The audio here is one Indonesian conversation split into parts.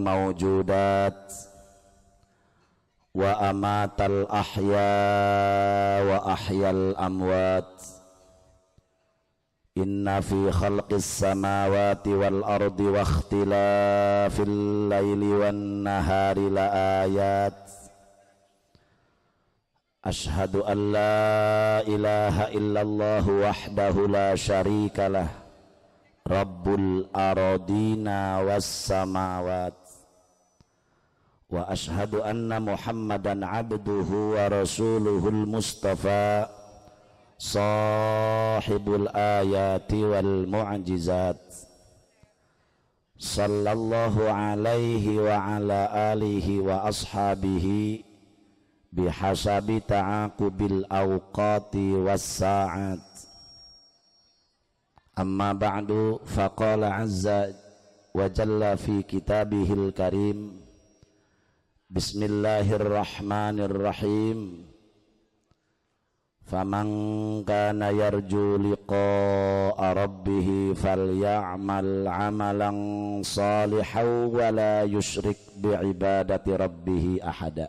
mawjudat wa amatal ahya wa ahyal amwat. Inna fi khalqis samawati wal ardi wa ikhtilafil laili wan nahari la ayat. Ashhadu an la ilaha illallah wahdahu la syarika lah, Rabbul aradina was samawat. Wa ashhadu anna Muhammadan abduhu wa rasuluhul mustafa, sahibul ayati wal mu'jizat. Sallallahu alaihi wa ala alihi wa ashabihi bihasabi ta'aqubil awqati was sa'at. Amma ba'du, faqala azza wa jalla fi kitabihil karim, bismillahirrahmanirrahim. Faman kana yarju liqa'a rabbih falya'mal 'amalan salihan wa la yusyrik bi'ibadati rabbih ahada.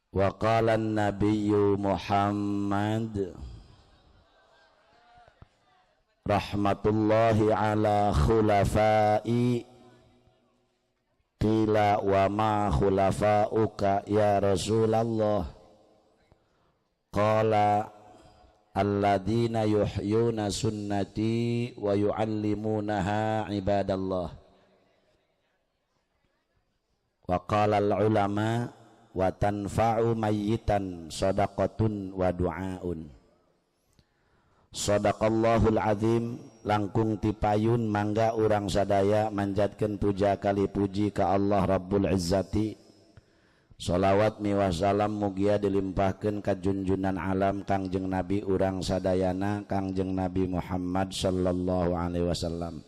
Wa qala an-nabiyyu Muhammad rahmatullahi ala khulafai. Qila wa ma khulafauka ya Rasulullah? Qala alladhina yuhyuna sunnati wa yuallimunaha ibadallah. Wa qala al-ulama wa tanfa'u mayyitan sadaqatun wa du'aun. Sadaqallahul azim. Langkung tipayun mangga urang sadaya manjatkeun puja kali puji ka Allah Rabbul Izzati. Sholawat miwah salam mugia dilimpahkeun ka junjunan alam Kangjeng Nabi urang sadayana, Kangjeng Nabi Muhammad sallallahu alaihi wasallam.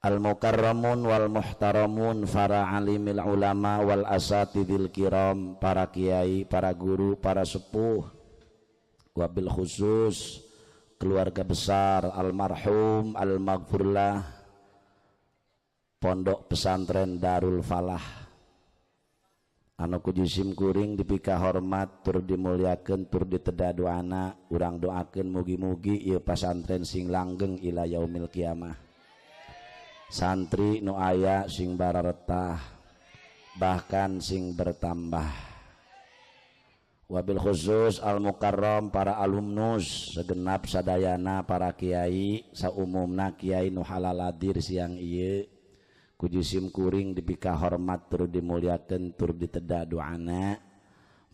Al-mukarramun wal muhtaramun, para alimil ulama wal asatidil kiram, para kiai, para guru, para sepuh, wabil khusus keluarga besar almarhum al-maghfurlah Pondok Pesantren Darul Falah anu kudu sim kuring dipika hormat tur dimuliakeun tur diteda doana. Urang doakeun mugi-mugi ieu pasantren sing langgeng ila yaumil kiamah, santri nu aya sing bararetah bahkan sing bertambah. Wabil khusus al-mukarram para alumnus segenap sadayana, para kiai saumumna kiai nu halal hadir siang ieu kudu sim kuring dipika hormat tur dimuliakeun tur diteda doana.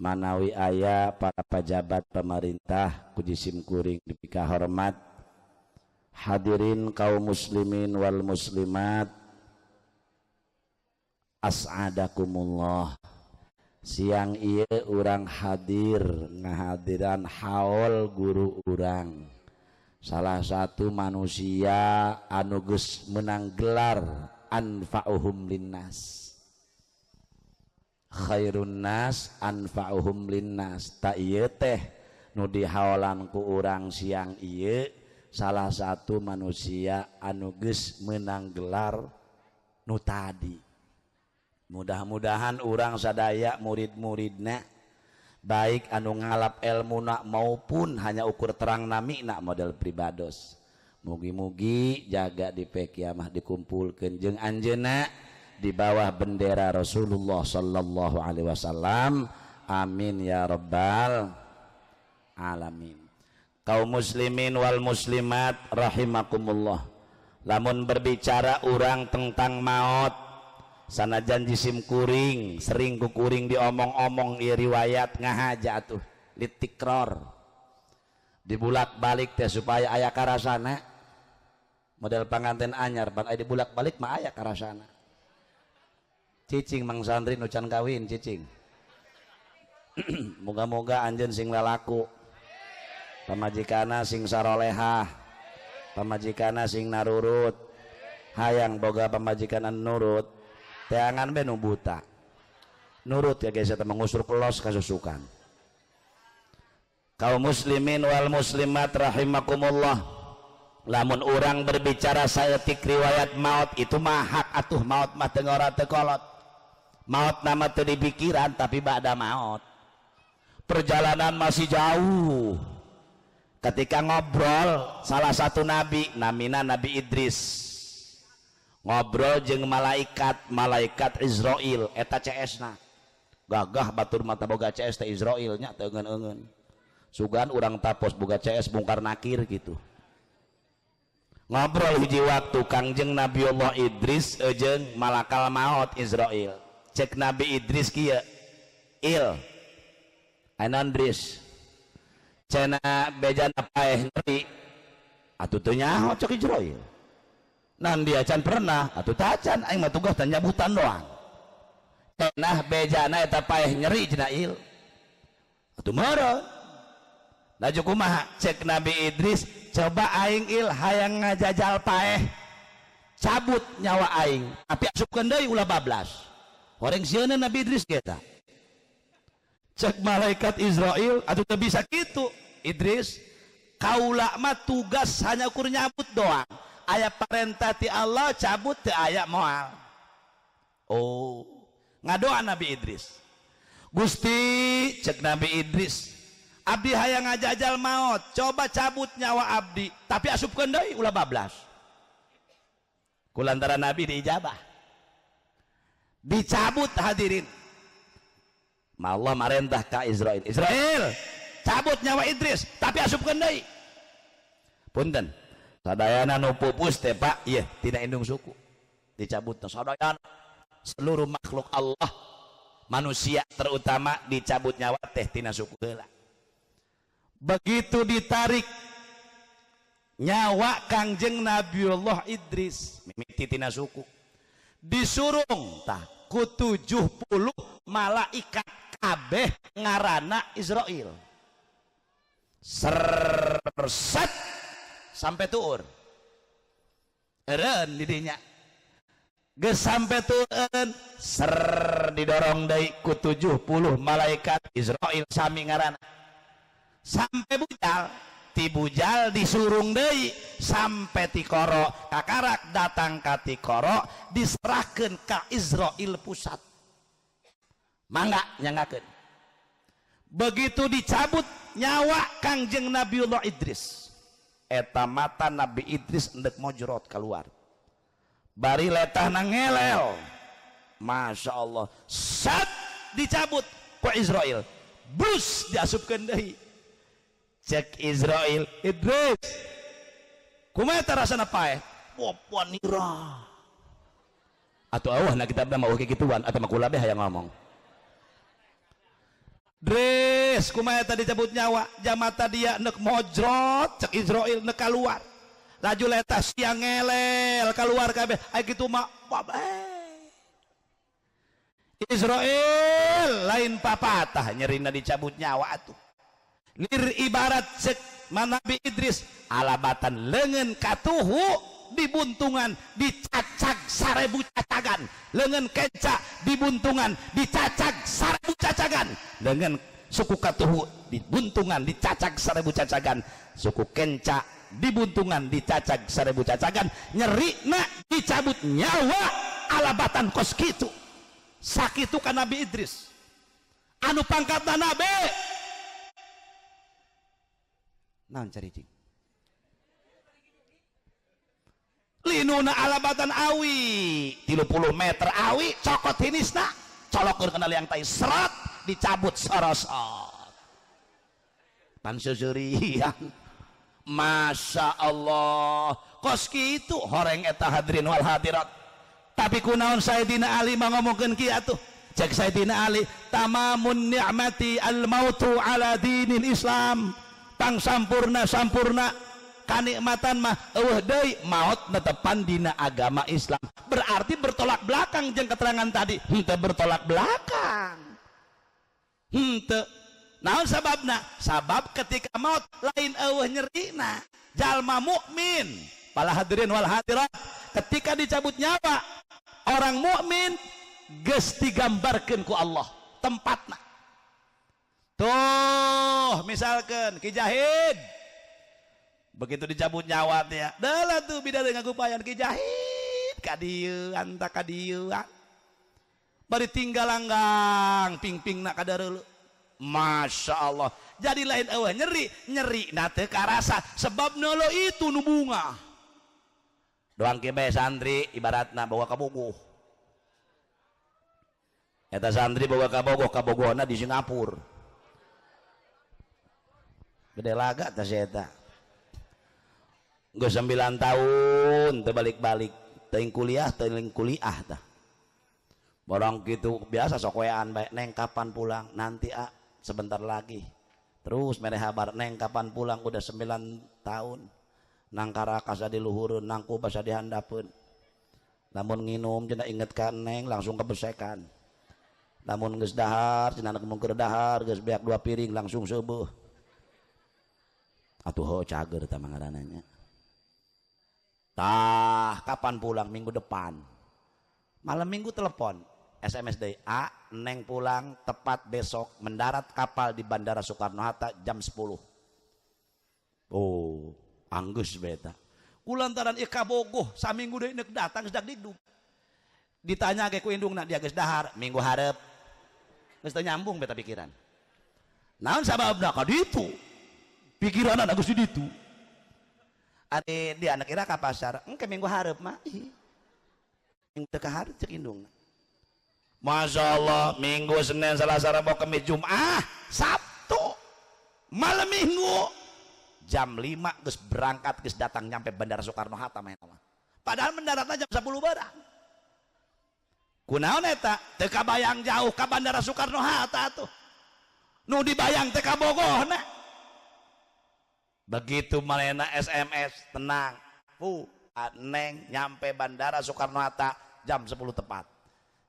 Manawi aya para pejabat pemerintah kudu sim kuring dipika hormat. Hadirin kaum muslimin wal muslimat, as'adakumullah. Siang ieu urang hadir ngahadiran haul guru urang, salah satu manusia anu geus menang gelar anfa'uhum linnas, khairun nas anfa'uhum linnas. Ta ieu teh nu dihaolan ku urang siang ieu salah satu manusia anu geus menang gelar nu tadi. Mudah-mudahan urang sadaya murid-muridna baik anu ngalap ilmuna maupun hanya ukur terang namina model pribados, mugi-mugi jaga di kiamah dikumpulkeun jeung anjeunna di bawah bendera Rasulullah sallallahu alaihi wasallam. Amin ya rabbal alamin. Kaum muslimin wal muslimat rahimakumullah, lamun berbicara urang tentang maut, sanajan jisim kuring sering ku kuring diomong-omong ieu riwayat ngahaja atuh litikror dibulak-balik teh supaya aya karasana. Model panganten anyar pan aya dibulak-balik mah aya karasana. Cicing Mang Sandri nu can kawin cicing. Moga-moga anjeun sing lalaku, pamajikana sing sarolehah, pamajikana sing narurut, hayang boga pamajikan anu nurut. Teangan be nu buta nurut ya guys, eta mengusur pelos kasusukan. Kaum muslimin wal muslimat rahimakumullah, lamun orang berbicara saeutik riwayat maut itu mah hak atuh, maut mah teu ngora teu kolot, maut nama teu dipikiran tapi ba'da maut. Perjalanan masih jauh. Ketika ngobrol salah satu nabi namina Nabi Idris ngobrol jeung malaikat Israil eta CS-na gagah batur mata boga CS teh Israil nya teu eungeun-eungeun sugan urang tapos boga CS bongkar nakir gitu. Ngobrol hiji waktu Kangjeng Nabiullah Idris jeung malakal maut Israil. Cek Nabi Idris kieu il Anandris cena bejana paeh nyeri atuh teu nyaho cek Israil. Nan dia can pernah atuh tacan aing mah tugas teh nyabutan doang. Cenah bejana eta paeh nyeri cenah il. Atuh meureun. Laju kumaha cek Nabi Idris, coba aing il hayang ngajajal paeh. Cabut nyawa aing, tapi asupkeun deui ulah bablas. Horeng sieuna Nabi Idris kita. Cek malaikat Israil atuh teu bisa kitu Idris, kaula mah tugas hanya ukur nyabut doang, aya perintah ti Allah cabut teu aya moal. Oh ngadoa Nabi Idris, Gusti cek Nabi Idris abdi hayang ngajajal maut, coba cabut nyawa abdi tapi asupkeun deui ulah bablas. Kulantaran Nabi diijabah dicabut hadirin. Allah marentah ka Israil, Israil cabut nyawa Idris tapi asupkeun deui. Punten sadayana nu pupus teh Pak, ieu tina indung suku dicabutna sadayana seluruh makhluk Allah manusia terutama dicabut nyawa teh tina suku heula. Begitu ditarik nyawa Kangjeng Nabiullah Idris mimiti tina suku disurung tah ku 70 malaikat kabeh ngaranna Israil. Serset sampai tuur eureun didinya geus sampai tueureun ser didorong deui ku 70 malaikat Israil sami ngaranna sampai bujal ti bujal disurung deui sampai ti koro kakarak datang ka ti koro diserahkeun ka Israil pusat mangga nyangakeun. Begitu dicabut nyawa Kangjeng Nabiullah Idris eta mata Nabi Idris endek mojrot keluar bari letahna ngelel, Masya Allah sat dicabut ku Israil bus diasupkeun deui. Cek Israil, Idris kumaha rasana paeh? Wanira atuh eueuhna kitabna mah eueuh kituan atawa mah kula beh hayang ngomong. Dres kumaha tadi cabut nyawa jamata dia nek mojrot cek Israil nek keluar laju letah siang ngelel keluar kabeh aya kitu mah Israil lain papatah nyerina dicabut nyawa atuh. Lir ibarat cek Nabi Idris alabatan leungeun katuhu dibuntungan dicacag 1000 cacagan, leungeun kenca dibuntungan dicacag 1000 cacagan, leungeun suku katuhu dibuntungan dicacag 1000 cacagan, suku kenca dibuntungan dicacag 1000 cacagan, nyerina dicabut nyawa alabatan kos kitu sakitu ka Nabi Idris anu pangkatna nabi naon caricing linuna alabatan awi 30 meter awi cokot hinisna colokeun kana liang tai serat dicabut sorosot pansusurian. Masya Allah kos kitu horeng eta hadirin wal hadirat. Tapi kunaon Sayyidina Ali mah ngomongkeun kieu atuh cek Sayyidina Ali tamamun ni'mati al mautu ala dinil Islam pang sampurna kanikmatan mah eueuh deui maot netepan dina agama Islam. Berarti bertolak belakang jeung keterangan tadi henteu bertolak belakang henteu. Naon sababna? Sabab ketika maut lain eueuh nyerina jalma mukmin. Para hadirin wal hadirat ketika dicabut nyawa orang mukmin geus digambarkeun ku Allah tempatna. Tuh misalkan Ki Jahid begitu dicabut nyawa teh dalah tuh bidadari ngagupayan Ki Jahit ka dieu anta ka dieu bari tinggal langgang ping-pingna kadareuleuk Masya Allah jadi lain eueuh nyeri na teu karasa sebab nolo itu nu bunga doang kieu bae santri ibaratna bawa kabogoh eta santri bawa kabogohna di Singapura gede laga teh eta geus 9 tahun teu balik-balik teuing kuliah tah barang gitu biasa sok wean bae neng kapan pulang nanti sebentar lagi terus mere habar neng kapan pulang udah 9 tahun nang Karakasa di luhureun nang Kubasa dihandapeun namun nginum cenah inget ka neng langsung kebesekan namun geus dahar cenah mun keur dahar geus beak 2 piring langsung seubeuh atuh heuh cager tah mangaranana tah kapan pulang minggu depan malam minggu telepon SMS deui neng pulang tepat besok mendarat kapal di Bandara Soekarno-Hatta jam 10 oh anggeus beta kulantaran ieu kabogoh saminggu deui neuk datang geus dak didu ditanya ge ku indungna dia geus dahar minggu hareup geus teu nyambung beta pikiran naon sababna ka ditu pikiranna geus di ditu ade dia anak ira ka pasar engke minggu hareup mah minggu teu ka hareup cek indungna Masya Allah minggu Senin Selasa Rabu Kamis Jumat Sabtu malam minggu jam 5 geus berangkat geus datang nyampe Bandara Soekarno-Hatta padahal mendaratnya jam 10 barang kunaon eta teu kabayang jauh ka Bandara Soekarno-Hatta tuh nu dibayang teh kabogohna begitu manehna SMS tenang neng nyampe Bandara Soekarno-Hatta jam 10 tepat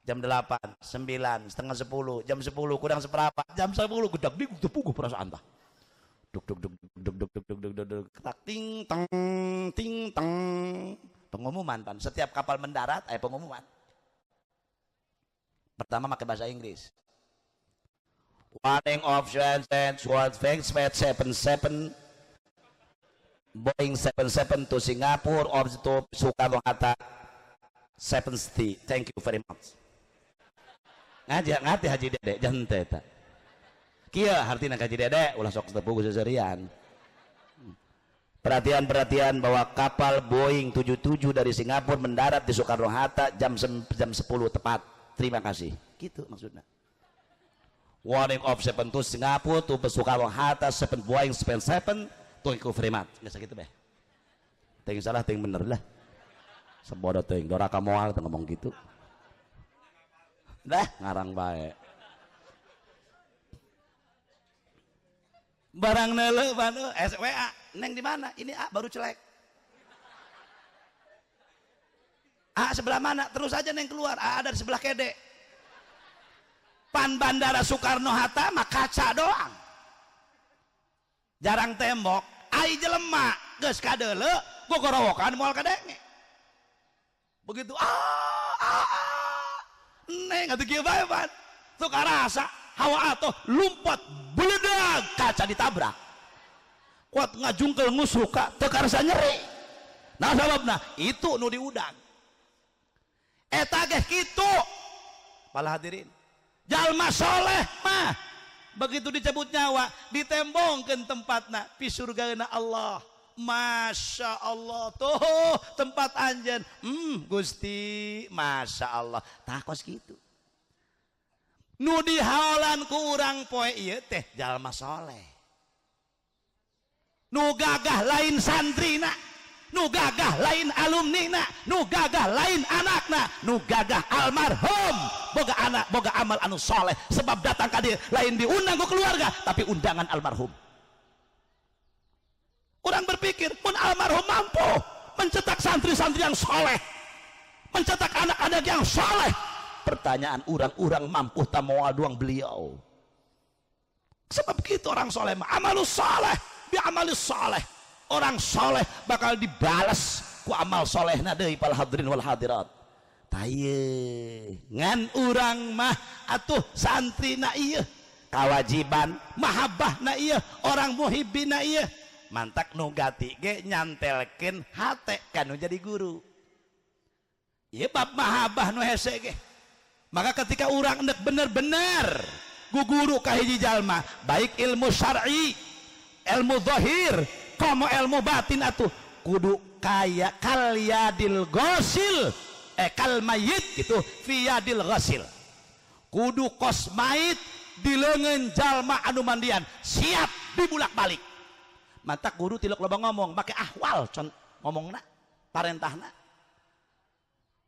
jam 8, 9, setengah 10 jam 10 kurang seperempat jam 10 gedak dik tepuguh perasaan tah duk ting tang pengumuman pan setiap kapal mendarat aya pengumuman pertama pakai bahasa Inggris warning of Swordfish 77 Boeing 77 to Singapore or to Soekarno-Hatta 70 thank you very much ngati haji dede jante eta kieu hartina haji dede ulah sok tepuguh seserian perhatian bahwa kapal Boeing 77 dari Singapura mendarat di Soekarno-Hatta jam 10 tepat terima kasih gitu maksudnya warning of 7 to Singapura to Soekarno-Hatta 7 Boeing 77 thank you very much nggak segitu beh ting salah ting bener lah sebodoh ting doraka moal teu ngomong gitu dah ngarang bae barang neuleuh banu SWA neng di mana ini baru celek sebelah mana terus aja neng keluar ada di sebelah kede pan Bandara Soekarno-Hatta mah kaca doang jarang tembok ai jelema geus kadeuleu gogorowokan moal kadenge begitu neng atuh kieu bae pan teu karasa hawa atuh lumpat beledag kaca ditabrak kuat ngajungkel ngusuk ka teu karasa nyeri nah sababna itu nu diudang eta ge kitu para hadirin jalma soleh mah begitu dicabut nyawa ditembongkeun tempatna pi surgana Allah Masya Allah tuh tempat anjen Gusti Masya Allah takos gitu nu dihaolan ku urang poe ieu teh jalma soleh nu gagah lain santrina nu gagah lain alumnina nu gagah lain anakna nu gagah almarhum boga anak boga amal anu soleh sebab datang ka dieu lain diundang ku keluarga tapi undangan almarhum orang berpikir pun almarhum mampu mencetak santri-santri yang soleh mencetak anak-anak yang soleh pertanyaan orang mampu tamoal doang beliau sebab gitu orang soleh amalus soleh bi amalus soleh orang soleh bakal dibalas ku amal solehna deui pal hadirin wal hadirat taye ngan urang mah atuh santrina ieu kawajiban mahabbahna ieu orang muhibbina ieu mantak nugati ge nyantelkeun hate kanu jadi guru. Ieu bab mahabbah nu hese ge. Maka ketika urang endek bener-bener guguru ka hiji jalma, baik ilmu syar'i, ilmu zahir, komo ilmu batin atuh kudu kaya kalyadil ghasil kal mayit gitu fi yadil ghasil. Kudu kos mayit di leungeun jalma anu mandian siap dibulak-balik. Mata guru tiluk loba ngomong make ahwal ngomongna parentahna.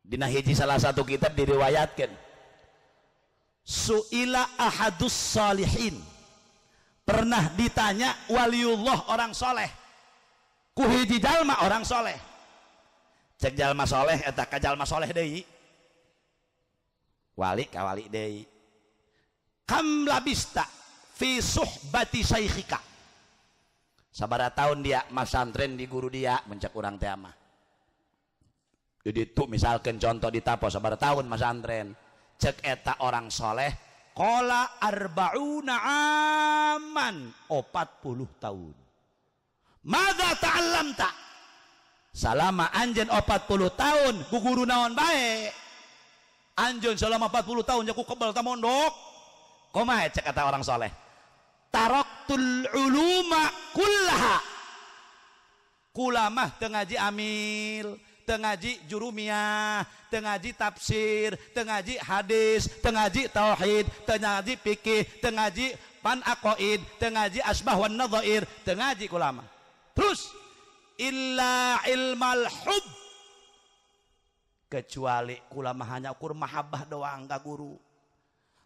Dina hiji salah satu kitab diriwayatkeun su'ila ahadus salihin, pernah ditanya waliullah orang soleh ku hiji jalma orang soleh. Cek jalma soleh eta ka jalma soleh deui, wali ka wali deui, kam labista fi suhbati saikhika, sabaraha tahun dia masantren di guru dia mencek urang teh mah. Jadi itu misalkan contoh di Tapo sabaraha tahun masantren, cek eta orang soleh kola arba'una aman 40 tahun. Madza ta'allamta, salama anjeun 40 tahun guguru naon bae. Anjeun selama 40 tahun jaku kebal ta mondok. Kumaha cek eta orang soleh, taraktul uluma kullaha, kula mah teu ngaji amil, teu ngaji jurumiyah, teu ngaji tafsir, teu ngaji hadis, teu ngaji tauhid, teu ngaji fikih, teu ngaji pan aqaid, teu ngaji asbah wan nadhair, teu ngaji kula mah. Terus illa ilmal hub, kecuali kula mah hanya ukur mahabbah doang ka guru.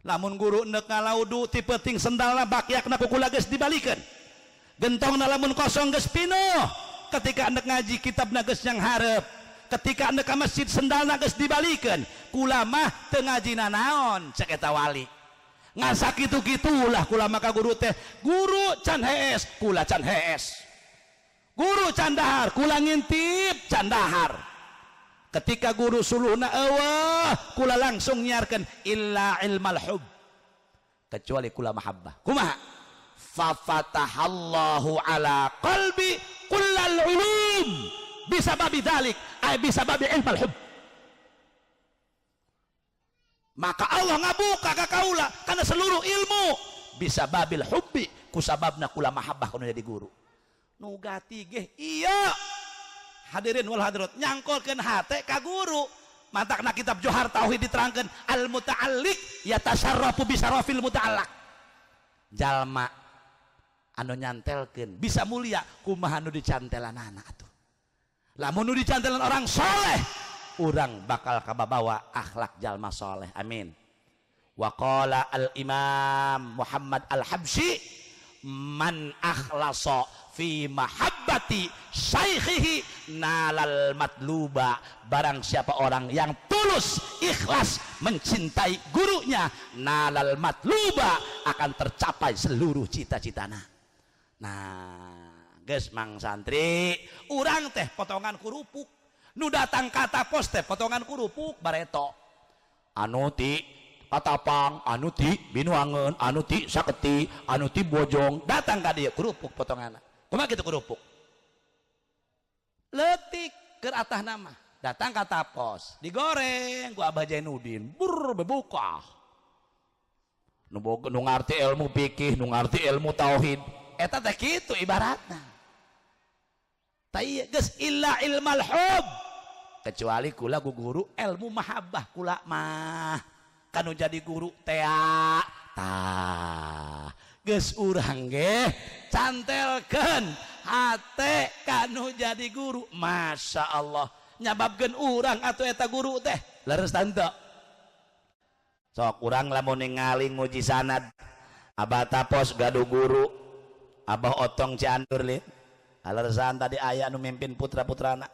Lamun guru endek ngalaudu ti peuting sendalna bakyakna ku kula geus dibalikeun, gentongna lamun kosong geus pinuh, ketika endek ngaji kitabna geus yang hareup, ketika endek ka masjid sendalna geus dibalikeun, kula mah teu ngajina naon cek eta wali. Ngasa kitu-kitulah kula mah ka guru teh, guru can hees kula can hees, guru can dahar kula ngintip can dahar. Ketika guru suluhna eueuh kula langsung nyiarkeun illa ilmal hub, kecuali kula mahabbah. Kumaha? Fa fatahallahu ala qalbi kullal ulum bisababi dzalik ay bisababi ilmal hub. Maka Allah ngabuka ka kaula kana seluruh ilmu bisababil hubbi, kusababna kula mahabbah kana jadi guru. Nugati ge iya hadirin wal hadirat nyangkolkeun hate ka guru. Matakna kitab Johar Tauhid diterangkeun al muta'alliq yatasarrafu bisarafil muta'allaq, jalma anu nyantelkeun bisa mulia kumaha nu dicantelanana atuh. Lamun nu dicantelan orang soleh, urang bakal kababawa akhlak jalma soleh. Amin. Wa qala al imam Muhammad al Habsyi man akhlasa fi mahabbati syaikhihi nalal matluba, barang siapa orang yang tulus ikhlas mencintai gurunya, nalal matluba, akan tercapai seluruh cita-citana. Nah geus mang santri urang teh potongan kurupuk, nu datang ka Tapos teh potongan kurupuk bareto, anu ti Patapang, anu ti Binuangeun, anu ti Saketi, anu ti Bojong, datang ka dieu kurupuk potonganna. Kumaha kitu kerupuk leutik keur atah nama, datang ka Tapos digoreng ku Abah Jainuddin bebuka, nu ngarti ilmu fikih, nu ngarti ilmu tauhid, eta teh kitu ibaratna. Tai geus illa ilmal hub, kecuali kula guru ilmu mahabbah kula mah kanu jadi guru teh tah geus urang ge cantelkeun hate kanu jadi guru. Masya Allah nyababkeun urang atuh eta guru teh leres tante. Sok urang lamun ningali nguji sanad Abah Tapos gaduh guru Abah Otong Ciandur li aleresan tadi aya anu mimpin putra-putrana.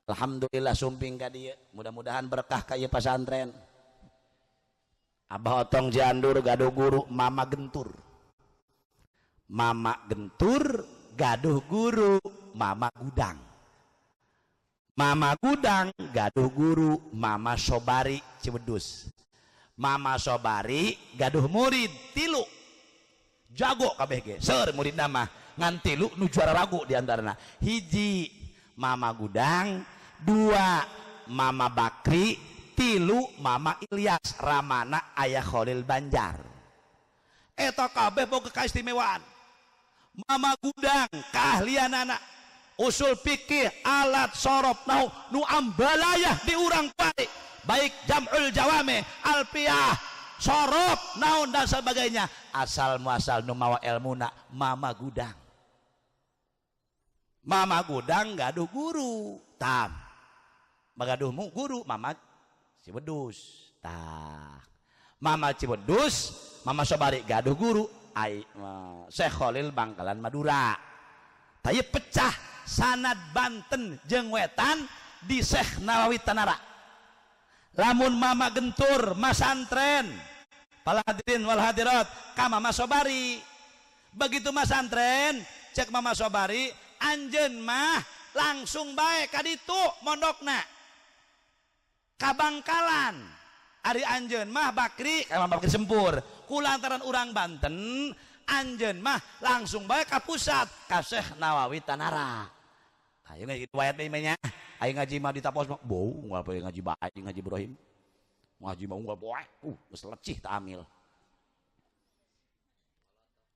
Alhamdulillah sumping ka dieu, mudah-mudahan berkah ka ieu pasantren. Abah Otong Ciandur gaduh guru Mama Gentur. Mama Gentur gaduh guru Mama Gudang. Mama Gudang gaduh guru Mama Sobari Cibedus. Mama Sobari gaduh murid tilu jago kabeh ge seur murid nama ngan tilu nu juara ragu diantarana hiji Mama Gudang, dua Mama Bakri, tilu Mama Ilyas ramana ayah Khalil Banjar. Eta kabeh boga kaistimewaan. Mama Gudang keahlianana usul fikih alat sorof nahu nu ambalayah di urang kuari baik jam'ul jawame alfiyah sorof naun dan sebagainya asal muasal nu mawa ilmuna Mama Gudang. Mama Gudang gaduh guru tam magaduhmu guru Mama Cibedus tah Mama Cibedus Mama Sobari gaduh guru Syekh Khalil Bangkalan Madura tapi pecah sanad Banten jeung Wetan di Syekh Nawawi Tanara. Lamun Mama Gentur masantren pala hadirin wal hadirat ka Mama Sobari begitu masantren cek Mama Sobari anjeun mah langsung bae ka ditu mondokna ka Bangkalan ari anjeun mah Bakri ka Mama Bakri Sempur kulantaran urang Banten anjeun mah langsung bae ka pusat ka Syekh Nawawi Tanara. Ayo ngaji riwayat bae nya. Ayo ngaji mah di tapos mah bau unggal bae ngaji bae ngaji Ibrahim. Ngaji mah unggal poe. Geus lecih ta amil.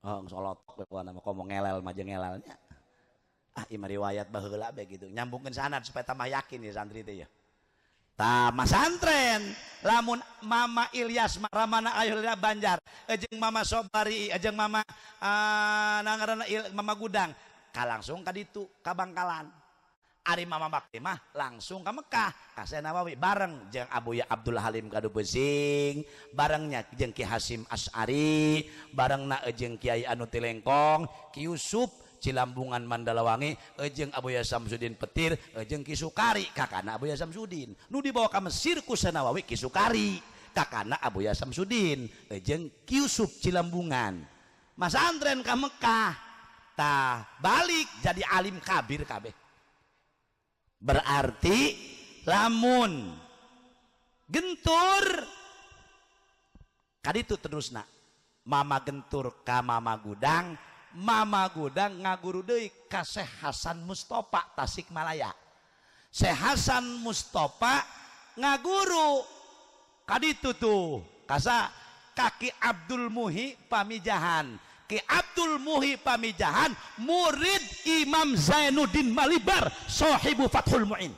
Geus olotok bae pokona mah komo ngelel mah jeung ngelalnya. Imah riwayat baheula bae gitu. Nyambungkeun sanad supaya tambah yakin ya santri teh ya. Tah masantren lamun Mama Ilyas ramana Ayul Banjar jeung Mama Sobari jeung Mama nangaranna Mama Gudang ka langsung ka ditu ka Bangkalan. Ari Mama Bakti mah langsung ka Mekah ka Syekh Nawawi bareng jeung Abuya Abdul Halim Kadubesing barengnya jeung Ki Hasim Asy'ari barengna jeung Kiai Anu Tilengkong Ki Yusuf Cilambungan Mandalawangi jeung Abuya Samsudin Petir jeung Ki Sukari kakana Abuya Samsudin nu dibawa ka Mesir ku Syekh Nawawi Ki Sukari kakana Abuya Samsudin jeung Ki Yusuf Cilambungan masantren ka Mekah tah balik jadi alim kabir kabeh berarti lamun gentur kaditu terusna Mama Gentur ka Mama Gudang ngaguru deui ka Syekh Hasan Mustofa Tasikmalaya. Syekh Hasan Mustofa ngaguru kaditu tuh kasa Kaki Abdul Muhi Pamijahan. Ki Abdul Muhi Pamijahan murid Imam Zainuddin Malibar sahibu Fathul Mu'in.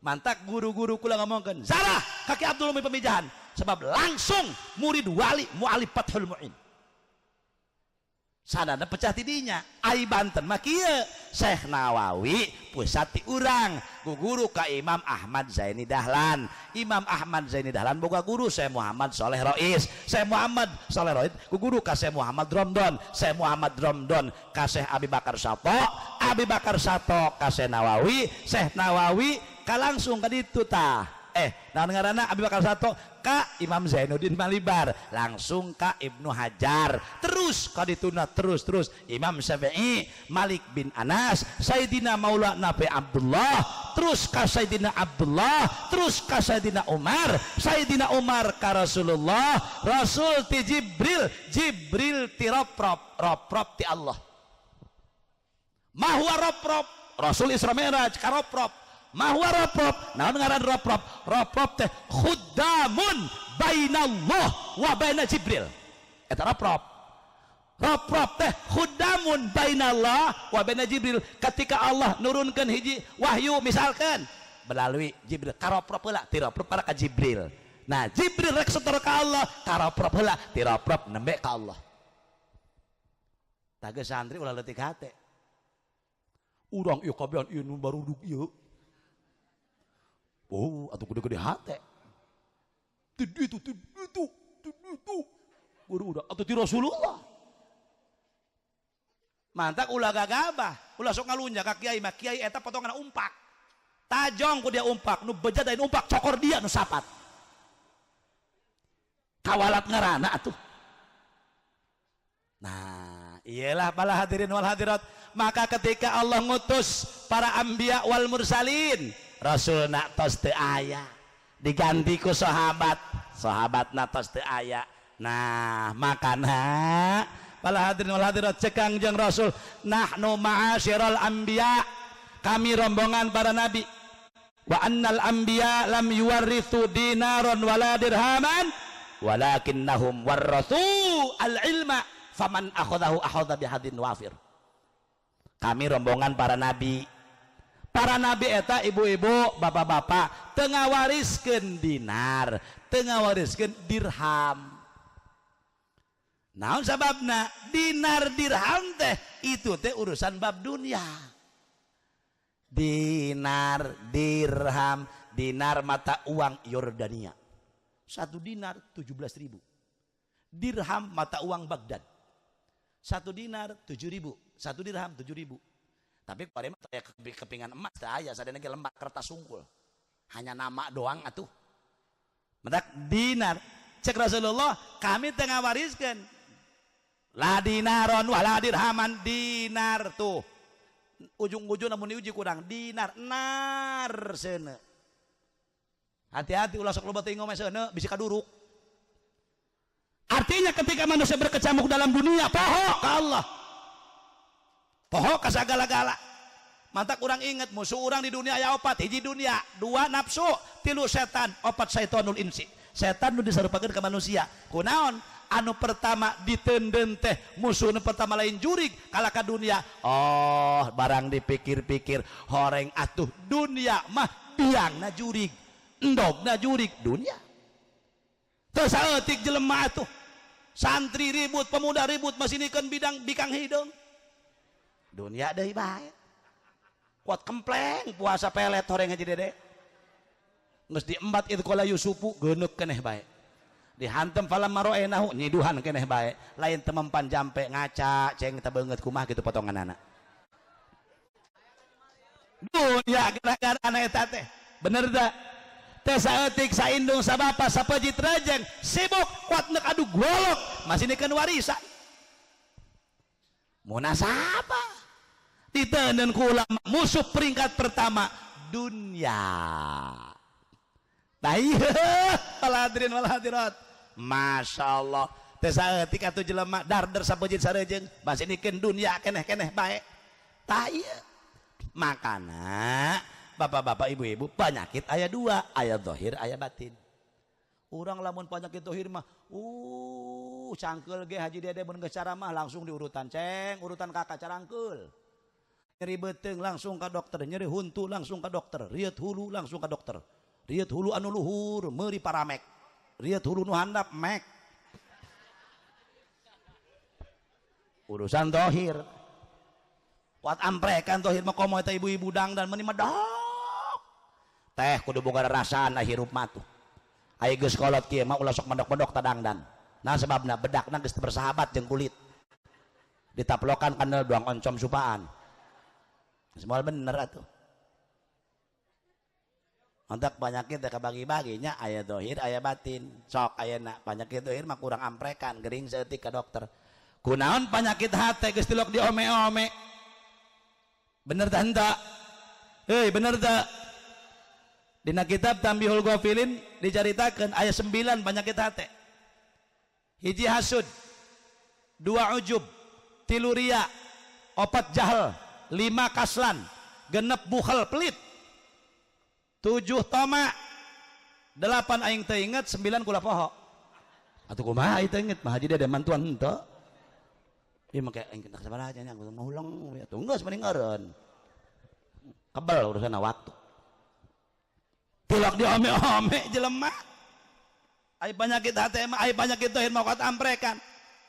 Mantak guru-guru kula ngomongkeun salah Kaki Abdul Muhi Pamijahan sebab langsung murid wali mualif Fathul Mu'in. Sadana pecah tidinya ai Banten mah kieu Syekh Nawawi pusat ti urang guguru ka Imam Ahmad Zaini Dahlan. Imam Ahmad Zaini Dahlan boga guru Syekh Muhammad Soleh Rois. Syekh Muhammad Soleh Rois guguru ka Syekh Muhammad Romdon. Syekh Muhammad Romdon ka Syekh Abi Bakar Sato. Abi Bakar Sato ka Syekh Nawawi. Syekh Nawawi ka langsung ka ditu tah naon ngaranna Abi Bakar Sato ka Imam Zainuddin Malibar langsung ka Ibnu Hajar terus ka dituna terus Imam Syafi'i Malik bin Anas Sayyidina Maula Nabi Abdullah terus ka Sayyidina Abdullah terus ka Sayyidina Umar ka Rasulullah Rasul ti Jibril ti roprop ti Allah mahwa roprop Rasul Isra Mi'raj ka roprop mahwa roprop naon ngaran roprop teh khuddamun bainallah wa baina Jibril eta roprop teh khuddamun bainallah wa baina Jibril ketika Allah nurunkeun hiji wahyu misalkan melalui Jibril karoprop heula ti roprop para ka Jibril nah Jibril rek setor ka Allah karoprop heula ti roprop nembe ka Allah tage santri ulah leutik hate urang ieu kabehan ieu nu baruduk ieu atau gede-gede hati itu udah atau di Rasulullah mantak ulah gagabah ulah sok ngalunja ka kiai mah kiai eta potongan umpak tajong ku dia umpak nu bejadain umpak cokor dia nu sapat kawalat ngarana atuh nah iyalah para hadirin wal hadirat maka ketika Allah ngutus para anbiya wal mursalin Rasul nak tos teu aya diganti ku sahabat na tos teu aya nah makana Para hadirin wal hadirat cekang jeung Rasul, nahnu ma'asyiral anbiya, kami rombongan para nabi. Wa annal anbiya lam yuwarrithu dinaron wala dirhaman walakinnahum warrathu al-ilma faman akhadahu akhadha bihadin wafir. Kami rombongan para nabi. Para nabi eta ibu-ibu, bapak-bapak teu ngawariskeun dinar, teu ngawariskeun dirham. Naon sababna? Dinar dirham teh itu teh urusan bab dunia. Dinar dirham, dinar mata uang Yordania. 1 dinar 17.000. Dirham mata uang Baghdad. 1 dinar 7.000, 1 dirham 7.000. Tapi kemarin saya kepingan emas saya sadana ge lembar kertas sungkul. Hanya nama doang atuh. Mendak dinar. Cek Rasulullah, kami tengah wariskan. La dinaron wala dirhaman, dinar tuh. Ujung-ujung namun diuji kurang dinar nar seuneu. Hati-hati ulah sok loba teuing ngomong seuneu bisa kaduruk. Artinya ketika manusia berkecamuk dalam dunia, poho ka Allah. Poho ka sagala-gala. Mantak orang ingat musuh orang di dunia aya 4, hiji dunia, 2 nafsu, 3 setan, 4 syaitonul insi. Setan nu disarupakeun ka manusia. Kunaon? Anu pertama ditenden teh musuh nu pertama lain jurig kala ka dunia. Oh, barang dipikir-pikir horeng atuh dunia mah biangna jurig, endogna jurig dunia. Teu saeutik jelema atuh. Santri ribut, pemuda ribut, masinikeun bikang hideung. Dunia deui bae. Kuat kempleng puasa pelet horeng haji dede. Geus diembat itu kala Yusufu geuneuk keneh bae. Dihantem falam maroenahu nyiduhan keneh bae. Lain teu mempan jampe ngaca ceng teu beungeut kumaha kitu potonganana. Dunia gara-gara ana eta teh. Bener da? Teh saeutik saindung sabapa sapejit rajeng sibuk kuat neuk adu golok masinikeun warisan. Munasabah diteuneun ku ulama musuh peringkat pertama dunia. Nah iya hadirin wal hadirat, masya Allah teh saeutik atuh jelema darder sapejit sarejeng masinikeun dunia keneh-keneh bae. Tah ieu makana bapak-bapak ibu-ibu penyakit aya 2, aya zahir aya batin. Urang lamun penyakit zahir mah cangkeul ge haji dede mun geus cara mah langsung diurutan ceng, urutan kakak carangkeul. Nyeri beuteung langsung ka dokter, nyeri huntu langsung ka dokter, rieut hulu langsung ka dokter. Rieut hulu anu luhur meuri paramek. Rieut hulu nu handap mek. Urusan zahir. Kuat amprekan zahir mah komo eta ibu-ibu dangdan meuni mah teh kudu boga rasana hirup mah tuh. Aya geus kolot kieu mah ulah sok medok-medok tadangdan. Nah sebabna bedakna geus bersahabat jeung kulit. Ditaplokan kana doang oncom supaan. Semua bener atuh. Ontak penyakit teh kabagi-baginya aya zahir aya batin. Sok ayeuna penyakit zahir mah kurang amprekan, gering saeutik ka dokter. Kunaon penyakit hate geus tilok diome-ome. Bener tah henteu? Heuy bener tah? Dina kitab Tambihul Ghafilin dicaritakeun aya 9 penyakit hate. Hiji hasud, 2 ujub, 3 ria, 4 jahal, 5 kaslan, 6 bukhel pelit, 7 toma, 8 aing teu inget, 9 kula poho. Atuh kumaha teu inget mah haji dede mantuan henteu. Ieu make aing teu sabaraha nya mau ulang atuh geus mending eureun. Kebel urusanna waktu. Tilok diome-ome jelema. Ai penyakit hate mah ai penyakit zahir mah kuat amprekan.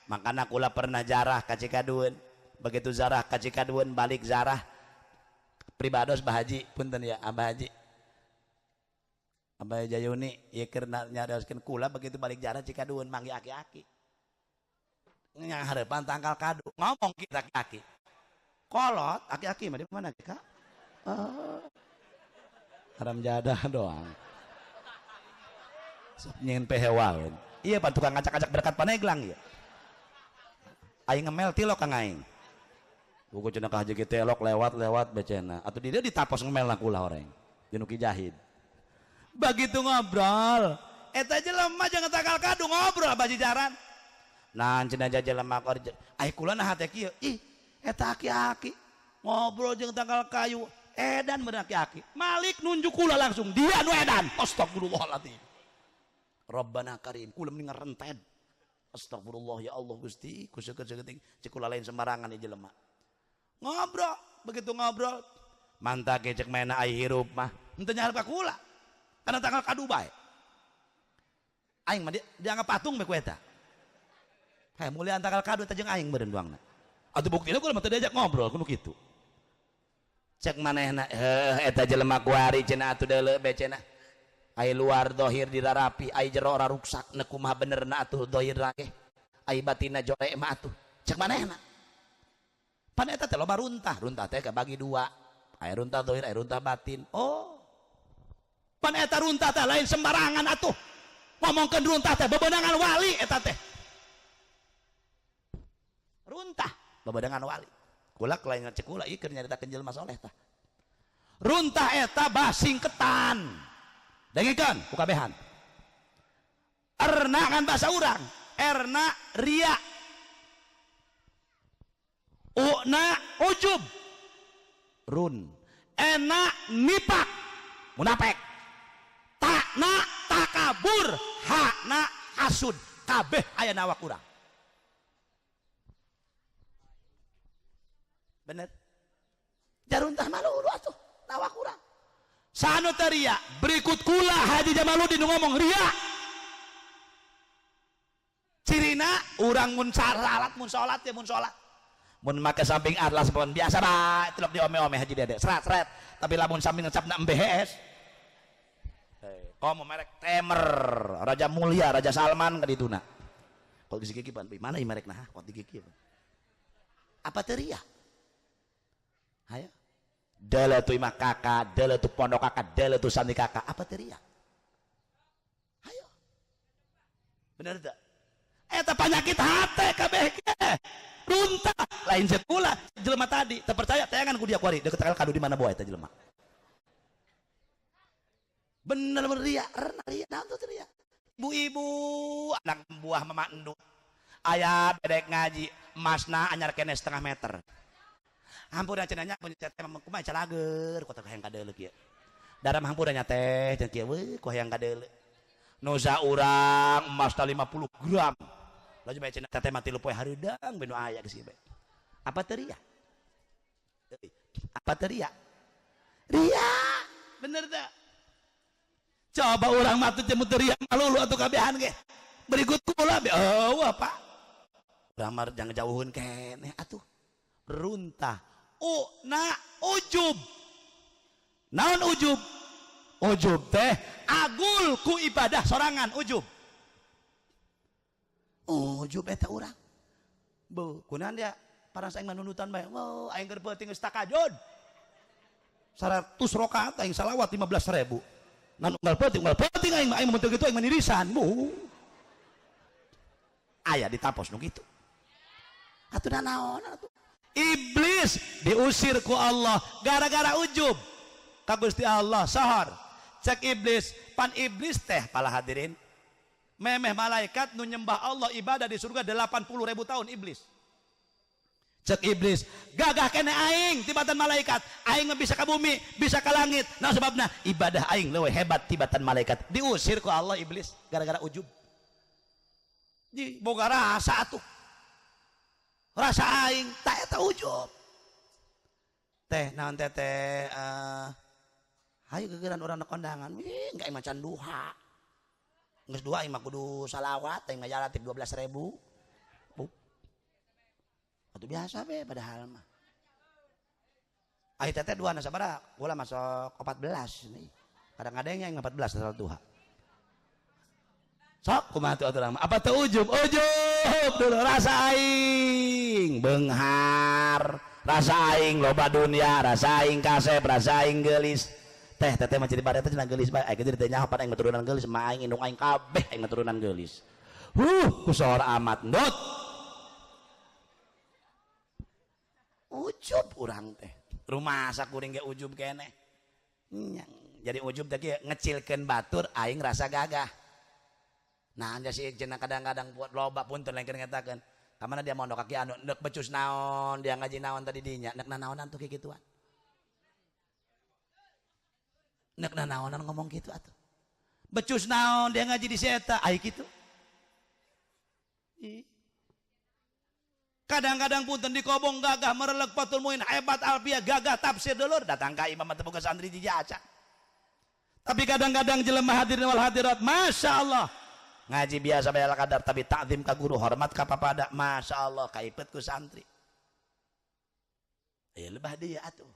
Makana kula pernah jarah ka Cikadueun. Begitu zarah ka Cikadueun balik zarah pribados Bah Haji punten ya Abah Haji. Abah Jayuni ieu keur nyarioskeun kula begitu balik zarah Cikadueun manggi aki-aki. Nya hareupan tangkal kadu ngomong kita aki-aki. Kolot aki-aki mah di mana Kak? Haram jadah doang. Sok nyeun pehewaeun. Iya pan tukang ngacak-ngacak berkat paneglang ieu. Aing ngemel tilok kang aing. Buku cenah ka haji kitu elok lewat becena. Atuh dia ditapos ngemelna kula horeng. Jeung Ki Jahid. Begitu ngobrol, eta jelema jeung takal kadu ngobrol bajijaran. Nah cenah jelema kerja ai kula nah teh kieu ih eta aki-aki ngobrol jeung tanggal kayu edan bener aki-aki Malik nunjuk kula langsung dia nu edan astagfirullahaladzim Rabbana karim kula mending ngarenten astagfirullah ya Allah Gusti kuseukeut-seukeut cek kula lain sembarangan ieu jelema ngobrol begitu ngobrol mantak cek maena ai hirup mah henteu nyaharep ka kula kana tanggal kadu bae aing mah dianggap patung be ku eta mulia tanggal kadu eta jeung aing beureun duangna atuh buktina kula mah teu diajak ngobrol kudu kitu cek manehna eta jelema kuari cenah atuh deuleu be cenah ai luar dohir dirarapi ai jero ora ruksak neuk kumaha benerna atuh dohir ge ai batina jore mah atuh cek manehna pan eta teh loba runtah teh kabagi dua ai runtah dohir ai runtah batin oh pan eta runtah teh lain sembarangan atuh ngomongkeun runtah teh bebeunangan wali eta teh runtah bebeunangan wali kula lain cek kula ieu keur nyaritakeun jelema soleh tah runtah eta basing ketan dengikeun ku kabehan erna ngan bahasa urang erna ria una ujub run ena nifak munafik takna takabur hakna hasud kabeh aya na awak urang bener jaruntah malulu atuh nawak urang sanu teh ria berikut kula Haji Jamaludin ngomong ria cirina urang mun salat mun salat ya mun salat mun make samping atlas pun biasa bae telok diome-ome Haji Dede seret tapi lamun samping ngecapna MBHS komo merek Temer Raja Mulia Raja Salman ka dituna kok digigi pan mana ieu merekna kok digigi apa teh ria hayo dele tu imah kakak dele tu pondok kakak dele tu santri kakak apa teriak hayo bener tak eta penyakit hate kabeh runtah lain sekula jelema tadi terpercaya tayangan ku dia kuari deket kadu di mana boy eta jelema bener ria naon tuh ria ibu-ibu anak buah mama endut aya bedek ngaji emasna anyar kene setengah meter hampura cenanya punya teh kumaha calager kota hayang kadeuleu kieu daram hampura nya teh cenah kieu we ku hayang kadeuleu nu urang emas 50 gram laju bae cenah teh mah 3 poe hareudang benu aya geus ieu bae apa teh ria apa teh ria bener teh coba urang mah teh mun ria malulu atuh kabehan ge berikut kula be oh apa urang mah jangan jauhun keneh atuh runtah na ujub naon ujub teh agul ku ibadah sorangan ujub eta urang bu kunaon dia parang saing manunutan bae wow aing keur peuting geus takajud 100 rakaat aing salawat 15.000 nan unggal peuting aing mun teu kitu aing manirisan bu aya ditapos nu kitu atuh naon atuh iblis diusir ku Allah gara-gara ujub ka Gusti Allah sahar cek iblis pan iblis teh pala hadirin memeh malaikat nu nyembah Allah ibadah di surga 80.000 tahun iblis cek iblis gagah kene aing tibatan malaikat aing bisa ka bumi bisa ka langit nah sebabna ibadah aing leuwih hebat tibatan malaikat diusir ku Allah iblis gara-gara ujub di boga rasa atuh rasa aing tak eta ujub teh naon teh hayu gegeran urang kondangan enggak macan duha geus duha aing mah kudu salawat aing mah jalatik 12.000 atuh biasa be padahal mah ai teh duana sabaraha kula masuk 14 nih kadang-kadang aing 14 salat duha sok kumaha tuh aturan apa teh ujub dulu rasa aing beunghar rasa aing loba dunia rasa aing kasep rasa aing geulis teh mah jadi bade teh cenah geulis bae aing teh nyaho pan aing turunan geulis mah aing indung aing kabeh aing turunan geulis kusor amat ndot ujub urang teh rumah sakuring ge ujub keneh jadi ujub teh ngecilkeun batur aing rasa gagah Nah anja si cenah kadang-kadang buat loba punten lain ngatakeun kamana dia mondok kaki anu neuk becus naon dia ngaji naon tadi dinya neuk naonan tuh kitu gituan neuk naonan ngomong gitu atuh becus naon dia ngaji di seta ai kitu kadang-kadang punten dikobong gagah merelek patul muin hebat alfiah gagah tafsir dulur datang ka imam teu boga santri dijaca tapi kadang-kadang jelema hadirin wal hadirat masya Allah ngaji biasa bayal kadar tapi takzim ka guru hormat ka papada masya Allah kaipet ku santri ya lebah dia atuh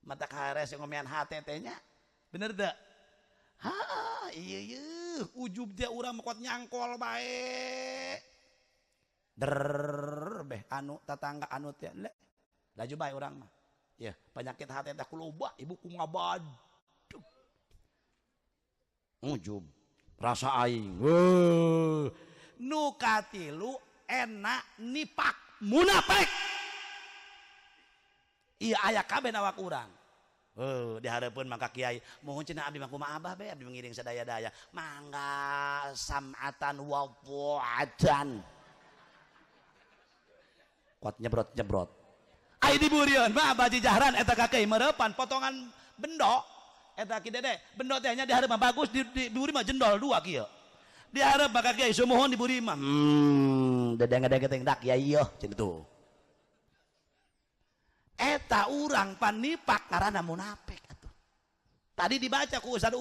mata kares ngomean hate teh nya bener teu ha ieu ujub dia urang mah kuat nyangkol bae beh anu tetangga anu teh le laju bae urang mah ya penyakit hate teh kuloba ibu ku ngabad ujub rasa aing nu katilu enak nipak munafik iya aya kabeh awak urang dihareupeun maka kiai mohon cenah abdi mah kumaha abah be abdi mengiring sadaya-daya mangga sam'atan wa fu'atan kuat nyebrot-nyebrot ai diburian mah baji jahran eta kakei mereupan potongan bendo eta ki dede bendo teh nya dihareup mah bagus diburi mah jendol dua kieu dihareup maka kiai sumohon diburi mah dede ngade teh dak ya ieu cenah tuh eta urang panipak karana munafik atuh tadi dibaca ku Ustaz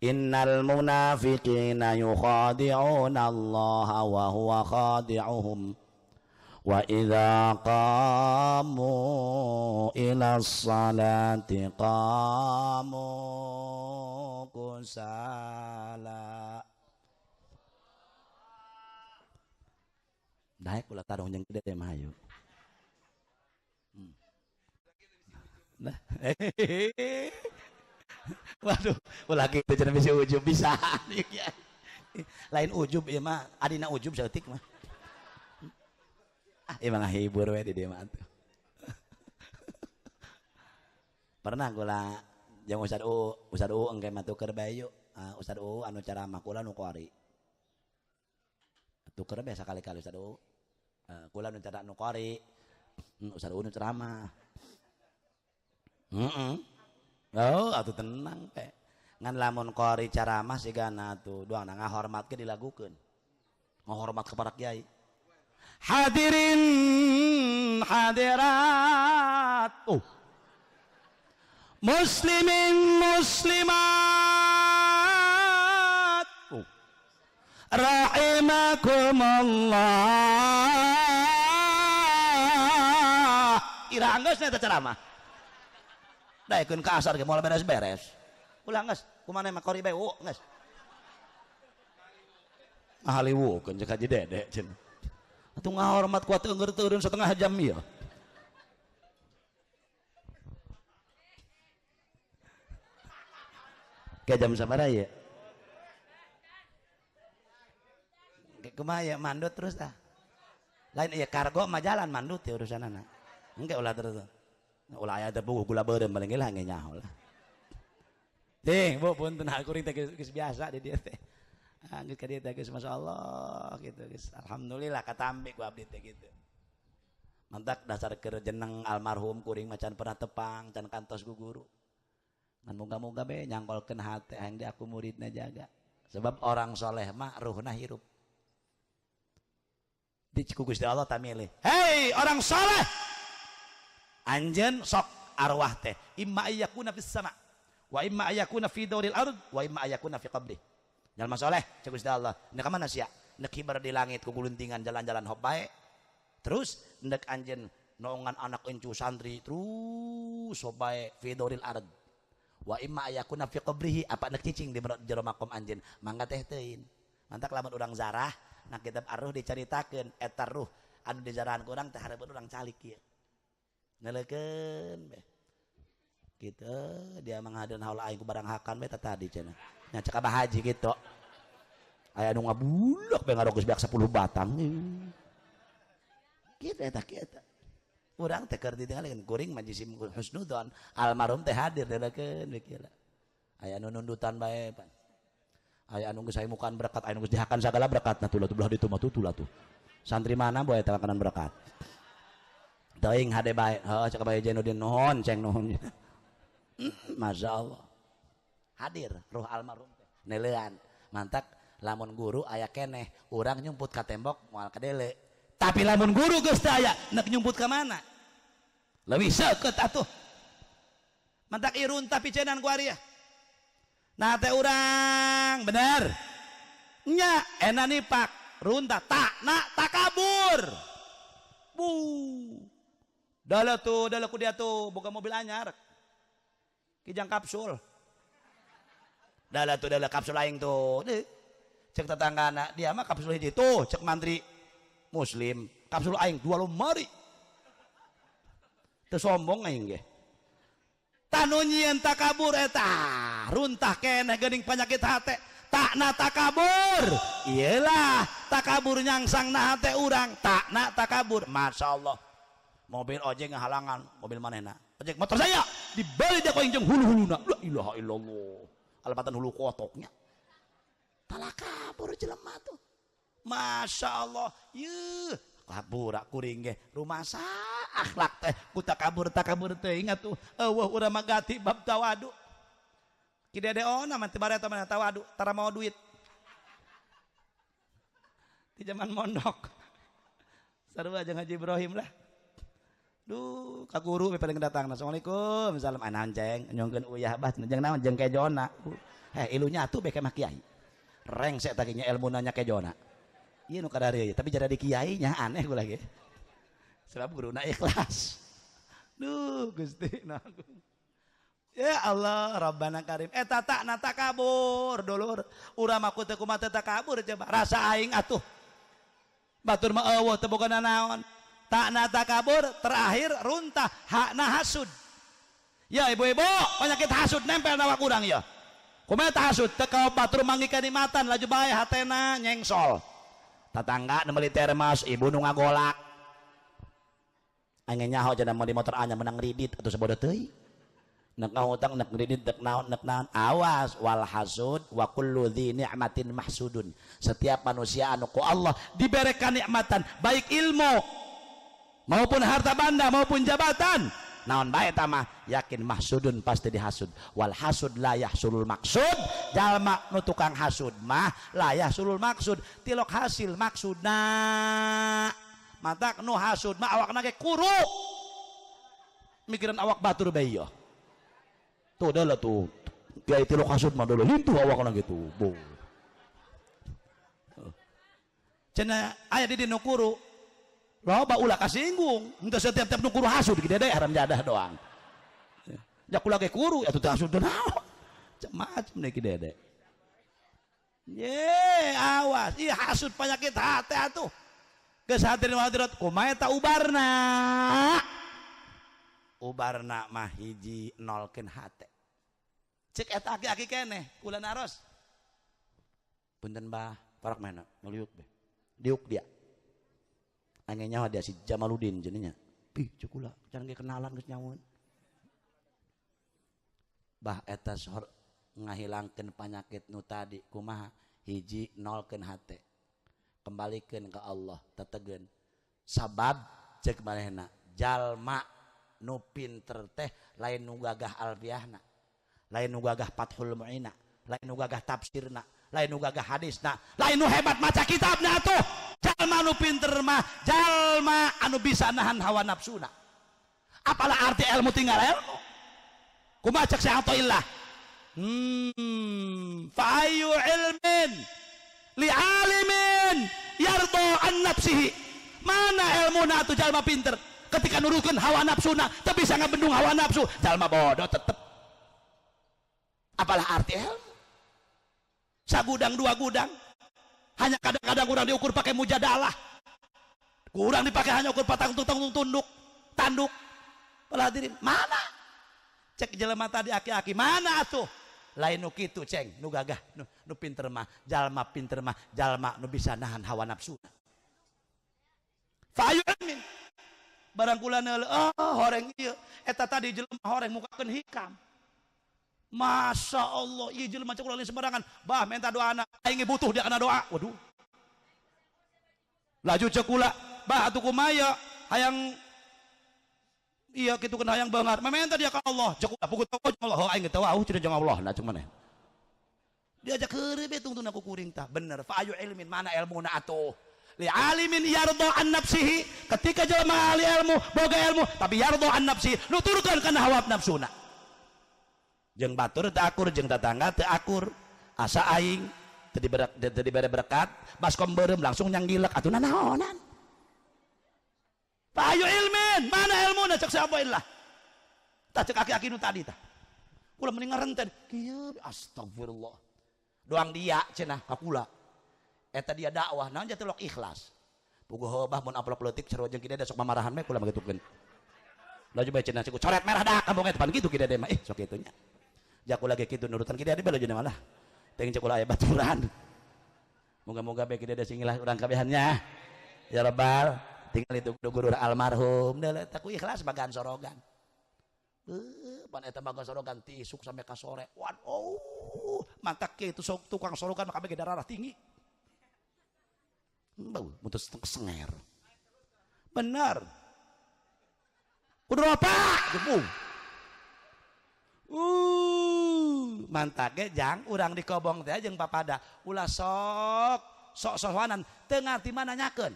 Innal munafiqina yukhadi'una Allah wa huwa khadi'uhum wa idza qamu ila sholati qamu kusala daek ulah tarung jeung gede mah hayu nah waduh ulah kitu cenah bisi ujub bisa lain ujub ieu mah adina ujub saeutik mah emang ngahibur we di dieu mah atuh pernah gula jeung Ustaz engke mah tuker bae yuk Ustaz anu caramah kula nu qori tuker bae sakali-kali Ustaz kula nu cara nu qori Ustaz nu ceramah oh atuh tenang teh ngan lamun qori caramah sigana tuh doang ngahormat ke dilagukeun ngahormat kepada kiai hadirin hadirat muslimin muslimat rahimakumullah ira anggeus eta ceramah daekeun ka asar ge moal beres-beres ulah geus kumaneh mah qori bae geus ahaliwukeun jeung kaji dede cenah atuh ngahormat kuat eungeur teureun setengah jam ieu ke jam sabaraha ya kumaha ya mandut terus lain ieu kargo mah jalan mandut ya urusanana engke ulah terus ulah aya teh gula beureum paling ge lah nyaho lah ting bu punten kuring teh geus biasa di dieu teh geus ka dieu teh geus masyaallah gitu geus alhamdulillah katambe ku abdi teh gitu mantak dasar keur jeneng almarhum kuring macan pernah tepang can kantos ku guru ngan moga-moga be nyangkolkeun hate hayang di aku muridna jaga sebab orang soleh mah ruhna hirup di Gusti Allah tamilih hei orang soleh anjeun sok arwah teh imma ayyakuna fis sama wa imma ayyakuna fi dauril ard wa imma ayyakuna fi qabri jalma soleh cek Gusti Allah neuk ka mana sia neuk hibar di langit ku guluntingan jalan-jalan hop bae terus neuk anjeun noongan anak encu santri terus hop bae fi dauril ard wa imma ayyakuna fi qabrihi apa neuk cicing di jero makom anjeun mangga teh teuin mantak lamun urang zarah na kitab ar-ruh dicaritakeun eta ruh anu dijarahan ku urang teh hareupeun urang calik kieu neleukeun beh kitu dia manghadeun haula aing ku barang hakan beh tadi cenah nya cek abah haji kitu aya nu ngabulak beh ngarogeus beak 10 batang kitu eta urang teh keur ditinggalikeun kuring majisim husnudzon almarhum teh hadir neleukeun beh kieu aya nu nundutan bae pan aya anu geus aya mukaan berkat aya anu geus dihakan sagala berkatna tuh belah ditu mah tuh santri mana boy eta makanan berkat teuing hade bae heuh cek bae Jainuddin nuhun ceng nuhun masyaallah hadir ruh almarhum neulean mantak lamun guru aya keneh urang nyumput ka tembok moal kadele tapi lamun guru geus teu aya neuk nyumput ka mana leuwih seukeut atuh mantak irun tapi cenan ku ari nah teh urang bener nya ena nipak runta tak nak takabur bu dala ku dia tuh boga mobil anyar kijang kapsul dala kapsul aing tuh deh cek tetanggana dia mah kapsul hiji tuh cek mantri muslim kapsul aing 2 lemari teu sombong aing ge tanu nyieun takabur eta runtah keneh geuning penyakit hate takna takabur iyalah takabur nyangsang na hate urang takna takabur masyaallah mobil ojek ngahalangan mobil manehna ojek motor saya dibalik dia koing jeung hulu-huluna la ilaha illallah alebatan hulu kotoknya talakabur jelema tuh masyaallah yeuh kabura kuring ge rumasa akhlak teh ku takabur teh ingat tuh eueuh urang mah gati bab tawadu kidede ona mah teu bareta mah tawadu tara mau duit di zaman mondok sarua jeung Haji Ibrahim lah duh ka guru we paling datang assalamualaikum salam anan ceng nyongkeun uyah bah jeung naon jeung kejona ilunya atuh beke mah kiai rengsek tah nya ilmuna nya kejona ieu nu kadari tapi jara di kiai nya aneh gua lagi sebab guruna ikhlas duh Gusti ya Allah Rabbana Karim eta takna takabur dulur urang mah teu kumaha teu takabur coba rasa aing atuh batur mah eueuh teu boga naon takna takabur terakhir runtah hakna hasud ya ibu-ibu penyakit hasud nempel na awak urang ya kumaha tah hasud teu ka batur manggi kanikmatan laju bae hatena nyengsol tatangga nu meuli termos ibu nu ngagolak angin nyaho cenah meuli motor anyar menang ridit atuh sabodo teuing nek ngutang nek kredit nek naon awas wal hasud wa kullu dzi ni'matin mahsudun setiap manusia anu ku Allah diberikan nikmatan baik ilmu maupun harta benda maupun jabatan naon bae eta mah yakin mahsudun pasti dihasud wal hasud la yahsulul maksud jalma nu tukang hasud mah la yahsulul maksud tilok hasil maksudna matak nu hasud mah awakna ge kuru mikiran awak batur bae tuh dah lah tuh kiai tilu kasut mah dulu hintu awakna gitu bo cenah aya di dinu kuru loba ulah kasinggung henteu setiap-tiap nu kuru hasud gede haram jadah doang jak ulah ge kuru atuh teh hasud naon macam deui gede ye awas ieu hasud penyakit hate atuh geus hadirin hadirat kumaha eta ubarna mah hiji nolkeun hate cek eta aki-aki keneh ulah naros punten bah parak mana ngeliuk be diuk dia angin nyawa dia si Jamaluddin jeninya ih cek ulah can ge kenalan geus nyaweun bah eta sor ngahilangkeun panyakit nu tadi kumaha hiji nolkeun hate kembalikeun ka Allah tetegeun sabab cek manehna jalma nu pinter teh lain nu gagah alfiahna lain nu gagah fathul mu'ina lain nu gagah tafsirna lain nu gagah hadisna lain nu hebat maca kitabna atuh jalma nu pinter mah jalma anu bisa nahan hawa nafsuna apalah arti ilmu tinggal ilmu kumaha cek Syekh Athaillah fa ayu ilmin li alimin yardo an nafsihi mana ilmuna atuh jalma pinter ketika nurukeun hawa nafsuna teu bisa ngabendung hawa nafsu jalma bodoh tetep apalah arti ilmu sagudang dua gudang hanya kadang-kadang kurang diukur pakai mujadalah kurang dipakai hanya ukur patang tunduk tanduk peladirin mana cek jelema tadi aki-aki mana atuh lain nu kitu ceng nu gagah nu pinter mah jalma nu bisa nahan hawa nafsu fa ayu ilmin barang kula neuleuh horeng ieu eta tadi jelema horeng mukakeun hikam Masya Allah, iya jelema cek ulah sembarangan. Bah minta doa anak, aing butuh dia kena doa. Waduh. Laju cek ulah, bah atuh kumaya hayang iya kitu kena hayang banget. Meminta dia ke Allah. Cek ulah pugut tahu Allah, oh aing teu tahu cenah jeung Allah. Nah cek maneh. Diajak heureuh be tungtun aku kuring tah. Bener, fa ayu ilmin mana ilmuna atuh. Li alimin yardo an nafsihi, ketika jelema ahli ilmu boga ilmu tapi yardo an nafsihi nuturkeun kana hawa nafsuna. Jeung batur teu akur, jeung tetangga teu akur, asa aing teu dibere berkat baskom beureum langsung nyanggilek atuh naonan. Fa ayu ilmin mana ilmuna cek sabaillah. Tah cek aki-aki nu tadi tah. Kula mending ngarenten kieu astagfirullah. Doang dia cenah kakula. Eta dia dakwah naon jatuh lok ikhlas puguh heubah mun amplop leutik sarua jeung kieu sok mamarahan mah kula magitukeun laju bae cenah ciku coret merah dak kampung eta pan kitu kieu mah sok kitu nya jaku lagi kitu nurutan kieu beuh laju malah teuing cek ulah aya baturan moga-moga bae kieu sing ilah urang kabehannya ya rabbal tinggal itu guru almarhum da eta ku ikhlas bagan sorogan pan eta bagan sorogan ti isuk sampai ka sore waduh mantak kitu sok tukang sorogan mah kabeh darah tinggi bau mutus kesenger benar kudu apa jepung mantage jang urang dikobong teh jeung papada ulah sok-sokanan teu ngarti mana nyakeun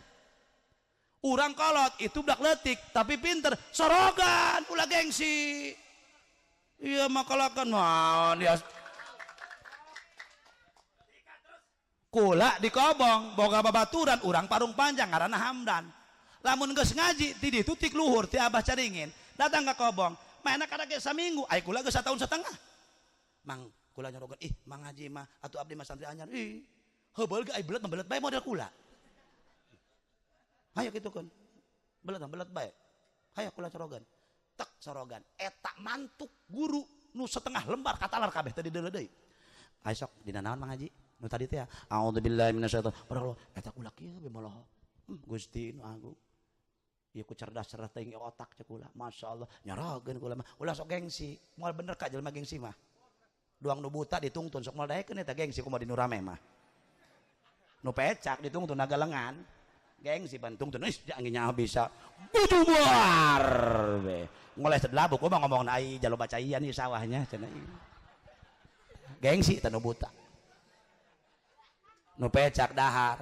urang kolot itu budak leutik tapi pinter sorogan ulah gengsi iya makalakan naon dia kula dikobong boga babaturan urang parung panjang ngaranna Hamdan lamun geus ngaji ti ditu tik luhur ti abah caringin datang ka kobong mainna kada ge saminggu ai kula geus 1 tahun setengah mang kula nyorogan ih mang ngaji mah atuh abdi mah santri anyar ih heubeul ge ai belet bae model kula hayo kitu kan belet bae hayo kula sorogan tek sorogan eta mantuk guru nu setengah lembar katalar kabeh tadi deuleu deui ai sok dina naon mang ngaji nu tadi teh a'udzubillahi minasyaitonir rajim eta kula kieu be malah Gusti nu agung ieu ku cerdas-cerdas teuing otak cek kula masyaallah nyarageun kula mah ulah sok gengsi moal bener ka jelema gengsi mah doang nu buta ditungtun sok moal daekeun eta gengsi kumaha di nu rame mah nu pecak ditungtun naga lengan gengsi ban tungtun geus janginya bisa bubar we ngoles labu kumaha ngomongna ai jalo bacaian ieu sawahnya cenah gengsi tanu buta nu pecak dahar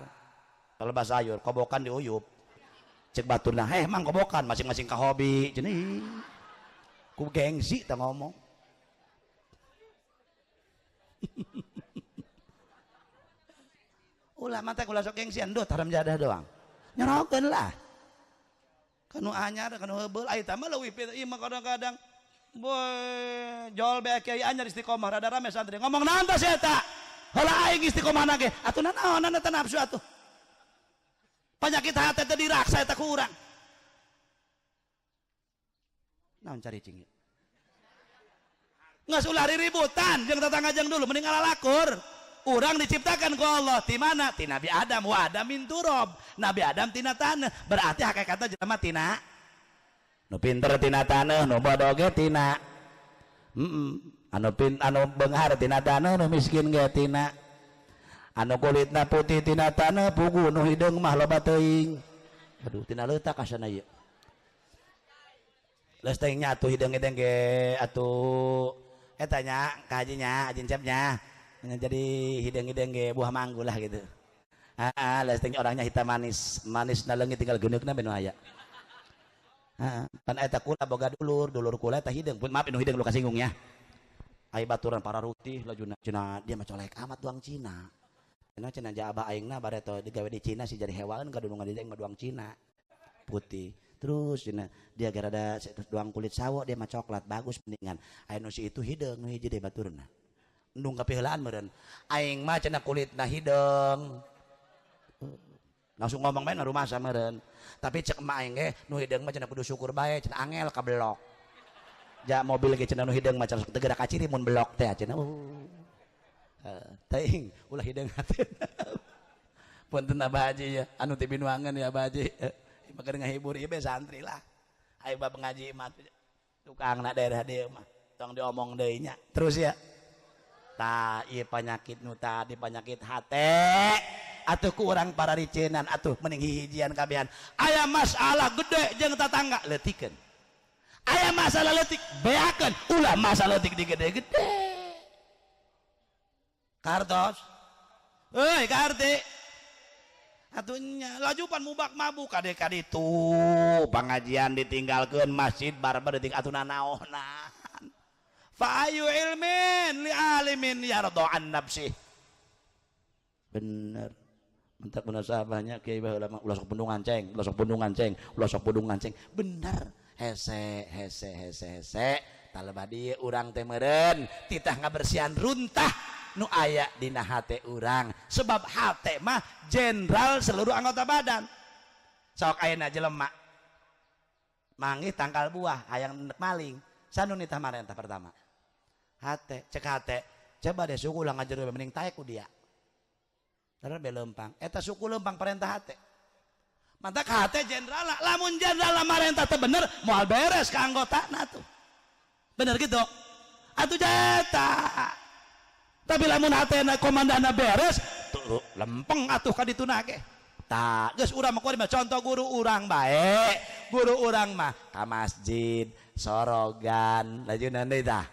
kalau bahasa sayur kobokan diuyup cek baturna mang kobokan masing-masing ka hobi cenah ku gengsi tah ngomong ulah mata kula sok gengsian doh taram jadah doang nyorokeun lah kanu anyar kanu heubeul ai tah mah leuwih ieu mah kadang-kadang boy jol bae kiai anyar istiqomah rada rame santri ngomong naon tah sia eta heula aing istiqomahna ge atuh naonan eta nafsu atuh penyakit hati teh diraksa eta ku urang naon cari cing geus ulah riributan jeung tetangga jeung dulu mending ngalalakur urang diciptakan ku Allah ti mana ti Nabi Adam wa Adam min turab Nabi Adam tina taneuh berarti hakikatna jelema tina nu pinter tina taneuh nu bodoh ge tina anu beunghar tina taneuh nu miskin ge tina anu kulitna putih tina taneuh pugu nu hideung mah loba teuing aduh tina leutak asana ieu leus teuing nya atuh hideung-hideung ge atuh eta nya ka hajinya ajin cepnya jadi hideung-hideung ge buah mangga lah gitu leus teuing orangnya hitam manis na leungit tinggal geuneukna be nu aya pan eta kula boga dulur kula eta hideung maaf nu hideung lu kasinggung ya ai baturan para rutih lajuna cenah dia mah colek amat doang Cina cenah abah aingna bareto digawe di Cina si jadi hewan kadunungan di aing mah doang Cina putih terus cenah dia garada doang kulit sawo dia mah coklat bagus mendingan aya nu si itu hideung nu hiji deui baturna endung kapiheulaan meureun aing mah cenah kulitna hideung langsung ngomong bae na rumah meureun tapi cek emak aing ge nu hideung mah cenah kudu syukur bae cenah angel ka blok ja mobil ge cenah nu hideung mah cenah teu gerak kaciri mun blok teh cenah teuing ulah hideung hateuna punten Abah Haji ya anu teh binuangan ya Abah Haji mah keur ngahibur ieu be santri lah aya bab ngaji mah tukangna daerah dieu mah tong diomong deui nya terus ya tah ieu penyakit nu tadi penyakit hate atuh ku urang para ricenan atuh mending hijian kabehan aya masalah gede jeung tetangga leutikeun aya masalah leutik beakeun ulah masalah leutik digede-gede kartos euy karti atunya lajupan mubak mabuk kade-kade itu pengajian ditinggalkeun masjid barbar ditinggal atuna naohna fa ayu ilmin li alimin yardo an nafsi bener mentak bener sahabatnya kiai ulama ulah sok pundungan ceng ulah sok pundungan ceng ulah sok pundungan ceng bener hese taleba dieu urang teh meureun titah ngabersihan runtah nu aya dina hate urang sebab hate mah jenderal seluruh anggota badan sok ayeuna jelema manggih tangkal buah hayang maling sanu nitah marentah pertama hate cek hate coba deh suku ulah ngajer mending taek ku dia karena belempang eta suku lempang perintah hate mantak hate jenderal lamun jenderal marentah teh bener moal beres ka anggotana tuh bener gitu atuh jata tapi lamun hatena komandana beres tuh lempeng atuh ka dituna ge tah geus urang mah kumaha contoh guru urang bae guru urang mah ka masjid sorogan lajunan deui tah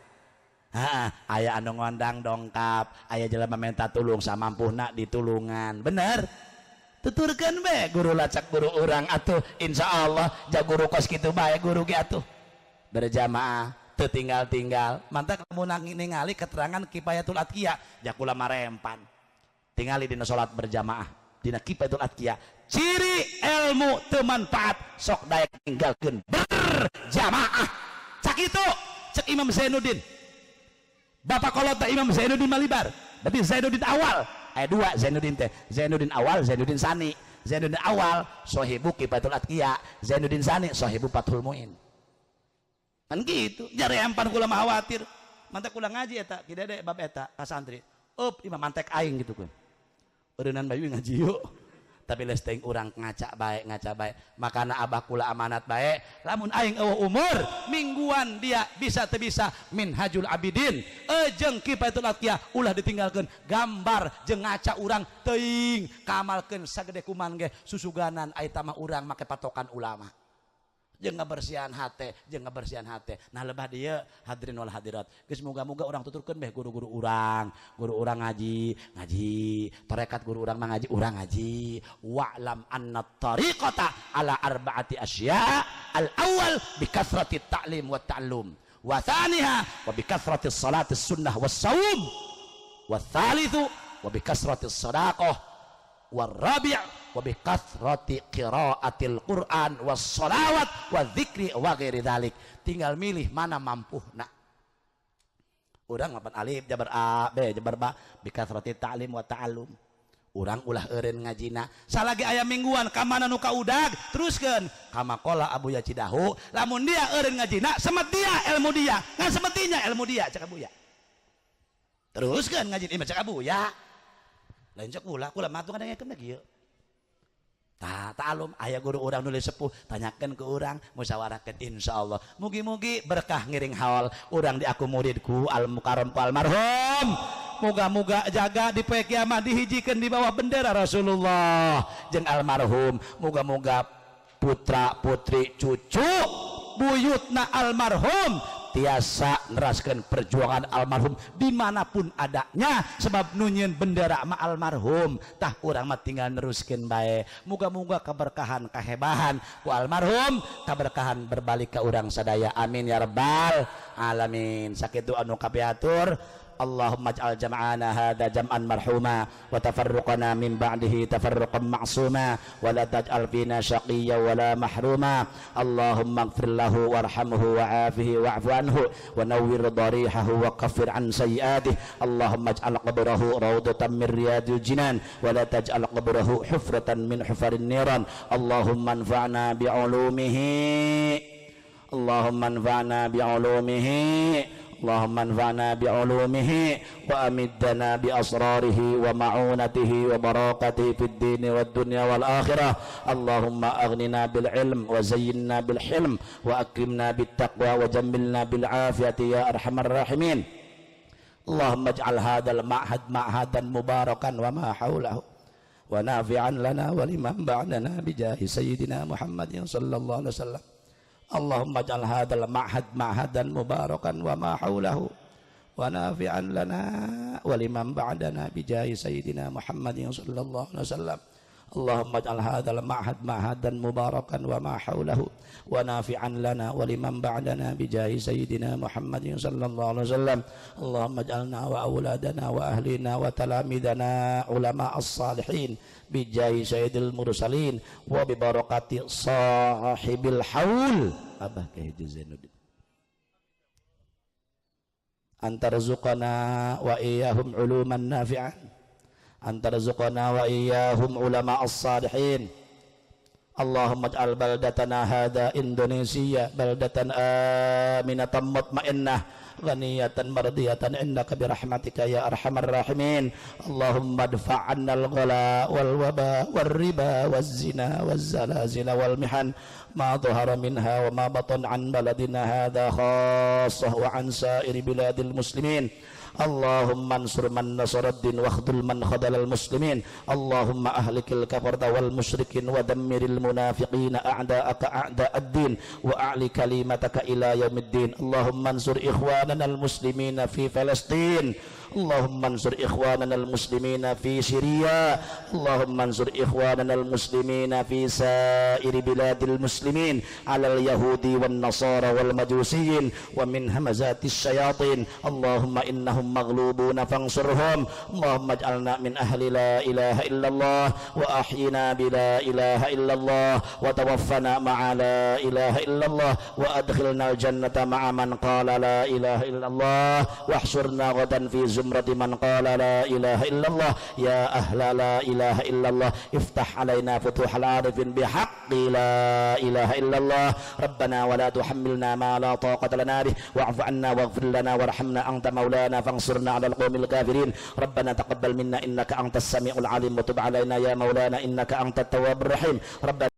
aya anu ngondang dongkap aya jelema minta tulung samampuna ditulungan bener tuturkeun be guru lacak guru urang atuh insyaallah ja guru kos kitu bae guru ge atuh berjamaah teu tinggal-tinggal mantap kamu ningali keterangan kifayatul atqiya jakula marempan tingali dina salat berjamaah dina kifayatul atqiya ciri ilmu teu manfaat sok daek tinggalkeun berjamaah cak itu cek Imam Zainuddin Bapak kolot Imam Zainuddin Malibar berarti Zainuddin awal aya dua Zainuddin teh Zainuddin awal Zainuddin sani Zainuddin awal sahibu kifayatul atqiya Zainuddin sani sahibu Fathul Muin kan gitu jare empan kula mah khawatir mantek kula ngaji eta kidede bab eta ka santri imam mantek aing gitu kan eueunan bayu ngaji yuk tapi les teuing urang ngaca bae makana abah kula amanat bae lamun aing eueuh umur mingguan dia bisa teu bisa Minhajul Abidin jeung kifayatul atqiya ulah ditinggalkeun gambar jeung ngaca urang teuing kamalkeun sagede kuman ge susuganan eta mah urang make patokan ulama jeung ngabersihan hate nah lebah dia hadirin wal hadirat geus muga-muga urang tuturkeun beh guru-guru urang ngaji tarekat guru urang mah ngaji urang ngaji wa'lam anna tariqata ala arba'ati asya al awal bi kathrati ta'lim wa ta'allum wa thaniha wa bi kathrati salati sunnah was saum wa thalithu wa bi kasrati sadaqah wa rabi' wa bi kathrati qiraatil Qur'an was shalawat wa dzikri wa ghairi dzalik tinggal milih mana mampuhna urang mapan alif jabar a b jabar ba bi kathrati ta'lim wa ta'allum urang ulah eureun ngajina salagi aya mingguan ka mana nu kaudag teruskeun ka maqala Abu Ya Cidahu lamun dia eureun ngajina semet dia ilmu dia ngan semetinya ilmu dia cak Abu Ya teruskeun ngaji di cak Abu Ya lain cak kula mah tuh ngadengekeun kieu ta'alum aya guru urang nulis sepuh tanyakeun ke urang musyawarahkeun insyaallah mugi-mugi berkah ngiring haul urang diaku muridku al mukarram ku almarhum muga-muga jaga di poe kiamat dihijikeun di bawah bendera Rasulullah jeung almarhum muga-muga putra putri cucu buyutna almarhum tiasa neraskeun perjuangan almarhum dimanapun adanya sebab nunyeun bendera ma almarhum tah urang mah tinggal neruskeun bae muga-muga keberkahan kahebahan ku almarhum keberkahan berbalik ke urang sadaya amin ya rabbal alamin sakitu anu kapiatur Allahumma ij'al jam'ana hadza jam'an marhuma wa tafarruqana min ba'dihi tafarruqan ma'suma wa la taj'al fina shaqiyyan wa la mahruma Allahumma ighfir lahu warhamhu wa'afihi wa'fu anhu wa nawwir darihahu wa kaffir an sayyi'atihi Allahumma ij'al qabrahu rawdatan min riyadil jinan wa la taj'al qabrahu hufratan min hufarin niran Allahumma anfa'na bi'ulumihi Allahumma anfa'na bi'ulumihi Allahumma anfa'na bi'ulumihi wa amiddana bi asrarihi wa ma'unatihi wa barakatihi fid din wad dunya wal akhirah Allahumma aghnina bil ilm wa zayyinna bil hilm wa akrimna bit taqwa wa jammilna bil afiyati ya arhamar rahimin Allahumma ij'al hadzal ma'had ma'hadan mubarakan wa ma haulahu wa nafi'an lana wa liman ba'dana bi jahi sayyidina Muhammadin sallallahu alaihi wasallam. Allahumma ij'al hadzal ma'had ma'hadan mubarakan wa ma haulahu wa nafi'an lana wa liman ba'dana bi jahi sayyidina Muhammadin sallallahu alaihi wasallam. Allahumma ij'al hadzal ma'had ma'hadan mubarakan wa ma haulahu wa nafi'an lana wa liman ba'dana bi jahi sayyidina Muhammadin sallallahu alaihi wasallam. Allahumma ij'alna wa auladana wa ahlina wa talamidana ulama as-salihin bi jahi sayyidil mursalin wa bi barakati sahibil haul. Abah Haji Zainuddin antarzuqana wa iyyahum uluman nafi'an, antarzuqana wa iyyahum ulama as-salihin. Allahumma ij'al baldatana hadha Indonesia baldatan aminatan mutmainnah ghaniyatan mardiyatan indaka birahmatika ya arhamar rahimin. Allahumma adfa' 'anna al-ghala wal waba wal riba waz zina waz zalazil wal mihan ma dhahara minha wa ma batan 'an baladina hadha khassah wa 'an sa'iri biladil muslimin. Allahumma ansur man nasaraddin wa khdul man khadalal muslimin. Allahumma ahlikil kafarta wal musyrikin wa dammiril munafiqina a'da'aka a'da'ad-din wa a'li kalimataka ila yaumiddin. Allahumma ansur ikhwanana al-muslimina fi Palestin. Allahumma ansur ikhwanana al-muslimina fi Syria. Allahumma ansur ikhwanana al-muslimina fi sa'iri biladil muslimin alal yahudi wan nasara wal majusiyin wa min hamazatis syayatin. Allahumma innahum maghlubuna fansurhum. Allahumma ij'alna min ahli la ilaha illallah wa ahyina bi la ilaha illallah wa tawaffana ma'a la ilaha illallah wa adkhilna al-jannata ma'a man qala la ilaha illallah wahsyurna ghadan fi zumrati man qala la ilaha illallah. Ya ahla la ilaha illallah iftah alaina futuhal arifin bihaqqi la ilaha illallah. Rabbana wa la tuhammilna ma la taqata lana bih wa'fu 'anna waghfir lana warhamna anta maulana fansurna 'alal qaumil kafirin. Rabbana taqabbal minna innaka antas samiul alim wa tub 'alaina ya maulana innaka antat tawwabur rahim. Rabbana